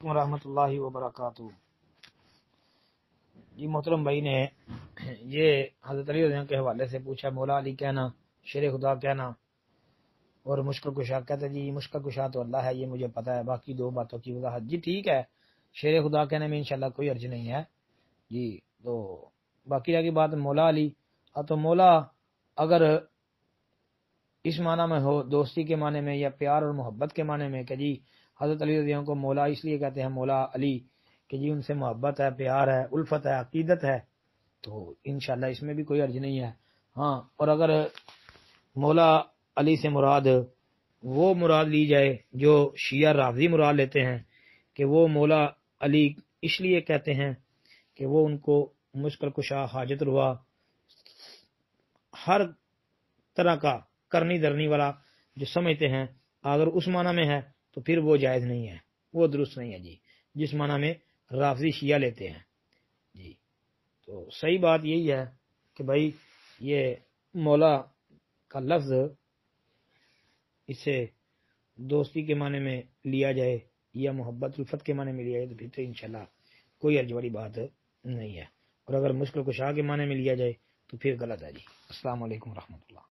علیکم ورحمۃ اللہ وبرکاتہ۔ جی محترم بھائی نے یہ حضرت علی رضی اللہ عنہ کے حوالے سے پوچھا، مولا علی کہنا، شیر خدا کہنا اور مشکل کشا کہتا ہے جی مشکل کشا تو اللہ ہے، یہ مجھے پتہ ہے، باقی دو باتوں کی وضاحت جی ٹھیک ہے، شیر خدا کہنے میں انشاءاللہ کوئی حرج نہیں ہے جی۔ تو باقی رہ گئی بات مولا علی، تو مولا اگر اس معنی میں ہو دوستی کے معنی میں یا پیار اور محبت کے معنی میں کہ جی حضرت علی رضی اللہ عنہ کو مولا اس لیے کہتے ہیں مولا علی کہ جی ان سے محبت ہے، پیار ہے، الفت ہے، عقیدت ہے، تو انشاءاللہ اس میں بھی کوئی حرج نہیں ہے۔ ہاں، اور اگر مولا علی سے مراد وہ مراد لی جائے جو شیعہ رافضی مراد لیتے ہیں کہ وہ مولا علی اس لیے کہتے ہیں کہ وہ ان کو مشکل کشا، حاجت روا، ہر طرح کا کرنی درنی والا جو سمجھتے ہیں، اگر اس معنی میں ہے تو پھر وہ جائز نہیں ہے، وہ درست نہیں ہے جی، جس معنی میں رافضی شیعہ لیتے ہیں جی۔ تو صحیح بات یہی ہے کہ بھائی یہ مولا کا لفظ اسے دوستی کے معنی میں لیا جائے یا محبت الفت کے معنی میں لیا جائے تو پھر تو انشاءاللہ کوئی حرج والی بات نہیں ہے، اور اگر مشکل کشا کے معنی میں لیا جائے تو پھر غلط ہے جی۔ السلام علیکم ورحمۃ اللہ۔